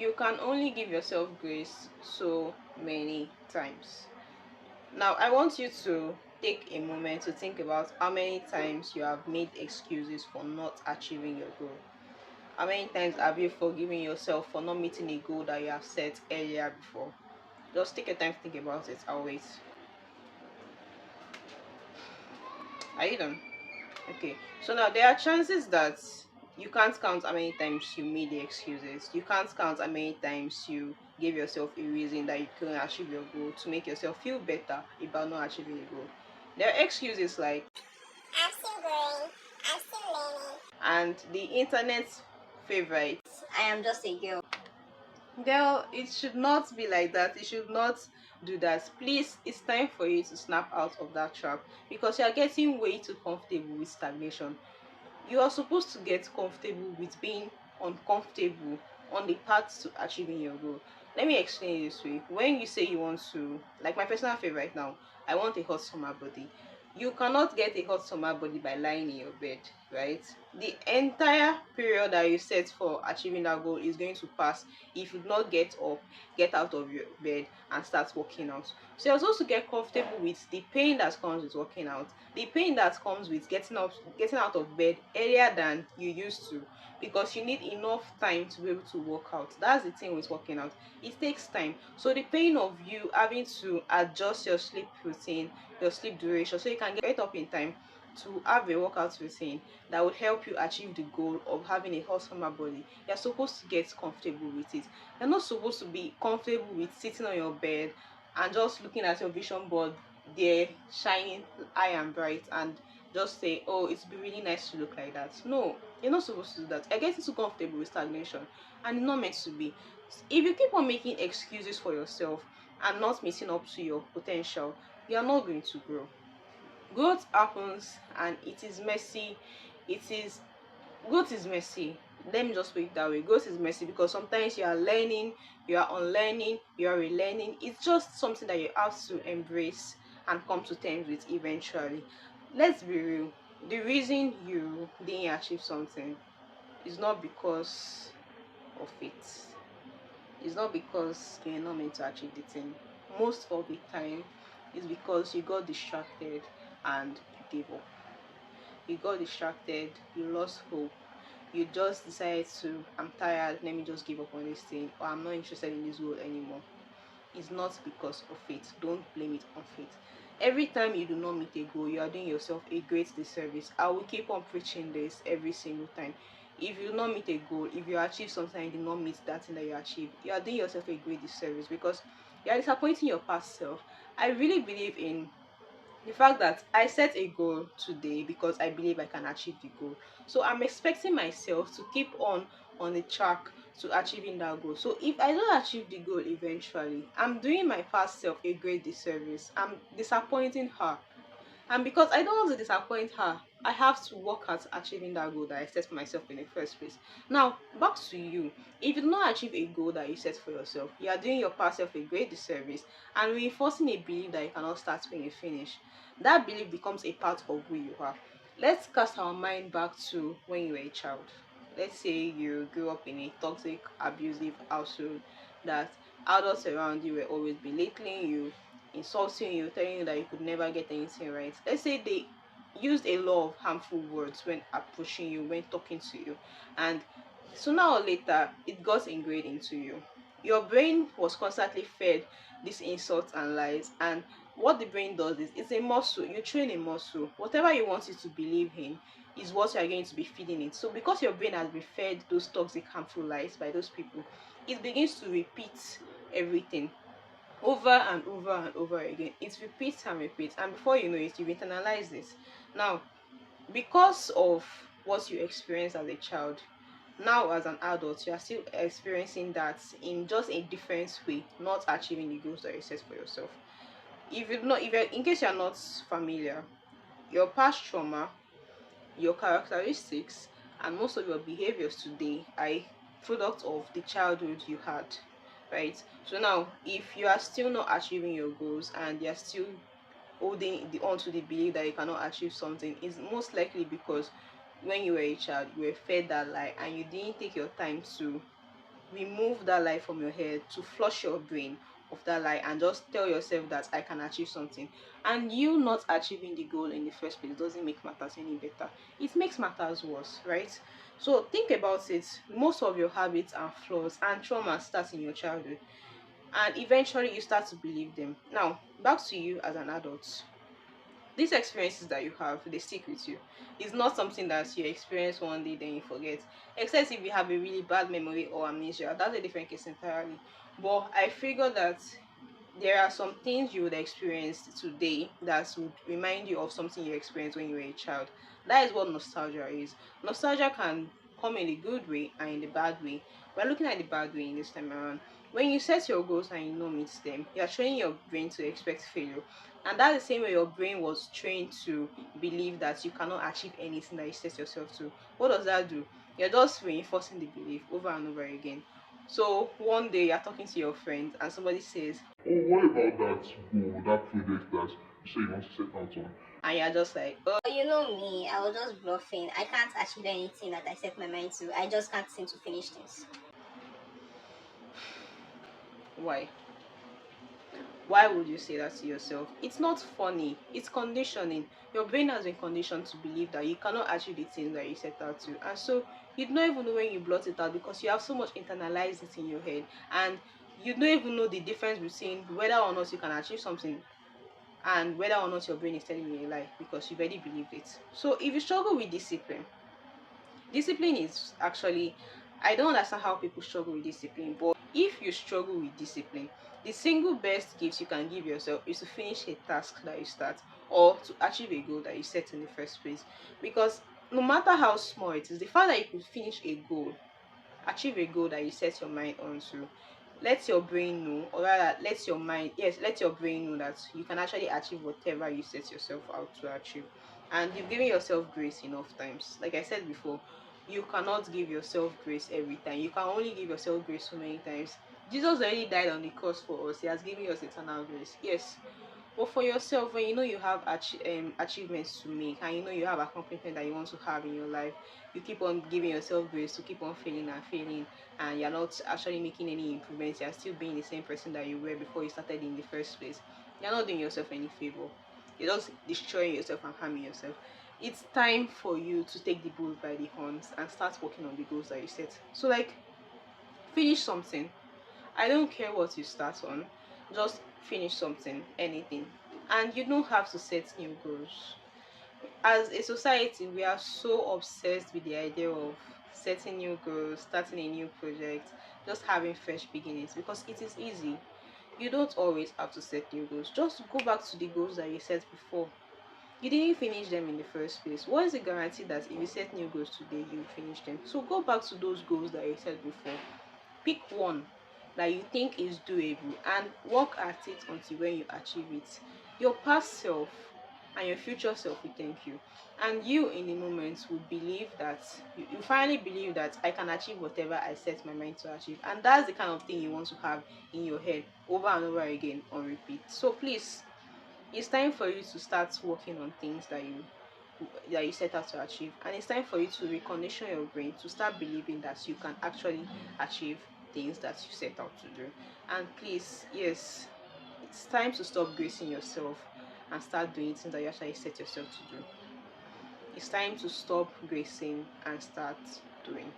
you can only give yourself grace so many times. Now, I want you to take a moment to think about how many times you have made excuses for not achieving your goal. How many times have you forgiven yourself for not meeting a goal that you have set earlier before? Just take your time to think about it. I'll wait. Are you done? Okay. So now there are chances that you can't count how many times you made the excuses. You can't count how many times you gave yourself a reason that you couldn't achieve your goal to make yourself feel better about not achieving a goal. There are excuses like I'm still growing, I'm still learning. and the internet's favorite. I am just a girl. Girl, it should not be like that. It should not do that. Please, it's time for you to snap out of that trap because you are getting way too comfortable with stagnation. You are supposed to get comfortable with being uncomfortable on the path to achieving your goal. Let me explain it this way. When you say you want to, like my personal favorite right now, I want a hot summer body. You cannot get a hot summer body by lying in your bed, right? The entire period that you set for achieving that goal is going to pass if you do not get out of your bed and start working out. So you're supposed to get comfortable with the pain that comes with working out, the pain that comes with getting out of bed earlier than you used to, because you need enough time to be able to work out. That's the thing with working out. It takes time. So the pain of you having to adjust your sleep routine, your sleep duration, so you can get up in time to have a workout routine that would help you achieve the goal of having a hot summer body. You're supposed to get comfortable with it. You're not supposed to be comfortable with sitting on your bed and just looking at your vision board there shining high and bright and just say, oh, it's be really nice to look like that. No, you're not supposed to do that. You're getting too comfortable with stagnation and it's not meant to be. If you keep on making excuses for yourself and not meeting up to your potential, you are not going to grow. Growth happens and it is messy. It is Growth is messy. Let me just put it that way. Growth is messy because sometimes you are learning, you are unlearning, you are relearning. It's just something that you have to embrace and come to terms with eventually. Let's be real. The reason you didn't achieve something is not because of it. It's not because you're not meant to achieve the thing. Most of the time, it's because you got distracted and you gave up. You got distracted, you lost hope, you just decided to, I'm tired, let me just give up on this thing, or I'm not interested in this goal anymore. It's not because of fate. Don't blame it on fate. Every time you do not meet a goal, you are doing yourself a great disservice. I will keep on preaching this every single time. If you do not meet a goal, if you achieve something and you do not meet that thing that you achieve, you are doing yourself a great disservice because you are disappointing your past self. I really believe in the fact that I set a goal today because I believe I can achieve the goal. So I'm expecting myself to keep on the track to achieving that goal. So if I don't achieve the goal eventually, I'm doing my past self a great disservice. I'm disappointing her. And because I don't want to disappoint her, I have to work at achieving that goal that I set for myself in the first place. Now, back to you. If you do not achieve a goal that you set for yourself, you are doing your past self a great disservice and reinforcing a belief that you cannot start when you finish. That belief becomes a part of who you are. Let's cast our mind back to when you were a child. Let's say you grew up in a toxic, abusive household that adults around you were always belittling you, insulting you, telling you that you could never get anything right. Let's say they used a lot of harmful words when approaching you, when talking to you, and sooner or later it got ingrained into you. Your brain was constantly fed these insults and lies, and what the brain does is it's a muscle. You train a muscle. Whatever you want it to believe in is what you are going to be feeding it. So because your brain has been fed those toxic, harmful lies by those people, it begins to repeat everything over and over and over again. It repeats and repeats, and before you know it, you've internalized it. Now, because of what you experienced as a child, now as an adult, you are still experiencing that in just a different way, not achieving the goals that you set for yourself. If you not, if you're, in case you're not familiar, your past trauma, your characteristics, and most of your behaviors today are a product of the childhood you had, right? So now, if you are still not achieving your goals and you're still holding on to the belief that you cannot achieve something, is most likely because when you were a child, you were fed that lie and you didn't take your time to remove that lie from your head, to flush your brain of that lie, and just tell yourself that I can achieve something. And you not achieving the goal in the first place doesn't make matters any better. It makes matters worse, right? So think about it. Most of your habits and flaws and trauma start in your childhood, and eventually you start to believe them. Now, back to you as an adult. These experiences that you have, they stick with you. It's not something that you experience one day then you forget, except if you have a really bad memory or amnesia. That's a different case entirely. But I figure that there are some things you would experience today that would remind you of something you experienced when you were a child. That is what nostalgia is. Nostalgia can come in a good way and in the bad way. We're looking at the bad way in this time around. When you set your goals and you don't meet them, you're training your brain to expect failure. And that's the same way your brain was trained to believe that you cannot achieve anything that you set yourself to. What does that do? You're just reinforcing the belief over and over again. So one day you're talking to your friend and somebody says, Oh, what about that goal, that project that you say you want to set out on? and you're just like, oh, But you know me, I was just bluffing. I can't achieve anything that I set my mind to. I just can't seem to finish things. why? Why would you say that to yourself? It's not funny. It's conditioning. Your brain has been conditioned to believe that you cannot achieve the things that you set out to. And so you don't even know when you blot it out because you have so much internalized it in your head. And you don't even know the difference between whether or not you can achieve something and whether or not your brain is telling you a lie because you've already believed it. So if you struggle with discipline, discipline is actually, I don't understand how people struggle with discipline, but if you struggle with discipline, the single best gift you can give yourself is to finish a task that you start, or to achieve a goal that you set in the first place. Because no matter how small it is, the fact that you could finish a goal, achieve a goal that you set your mind onto, let your brain know, or rather let your mind, yes, let your brain know that you can actually achieve whatever you set yourself out to achieve. And you've given yourself grace enough times. Like I said before, you cannot give yourself grace every time. You can only give yourself grace so many times. Jesus already died on the cross for us. He has given us eternal grace, yes. But for yourself, when you know you have achievements to make, and you know you have accomplishment that you want to have in your life, you keep on giving yourself grace to keep on failing and failing, and you're not actually making any improvements. You're still being the same person that you were before you started in the first place. You're not doing yourself any favor. You're just destroying yourself and harming yourself. It's time for you to take the bull by the horns and start working on the goals that you set. So, like, finish something. I don't care what you start on, just finish something, anything. And you don't have to set new goals. As a society, we are so obsessed with the idea of setting new goals, starting a new project, just having fresh beginnings because it is easy. You don't always have to set new goals. Just go back to the goals that you set before. You didn't finish them in the first place. What is the guarantee that if you set new goals today, you finish them? So go back to those goals that you set before. Pick one that you think is doable and work at it until when you achieve it. Your past self and your future self will thank you. And you in the moment will believe that you finally believe that I can achieve whatever I set my mind to achieve. And that's the kind of thing you want to have in your head over and over again on repeat. So please, it's time for you to start working on things that you set out to achieve, and it's time for you to recondition your brain to start believing that you can actually achieve things that you set out to do. And please, yes, it's time to stop gracing yourself and start doing things that you actually set yourself to do. It's time to stop gracing and start doing.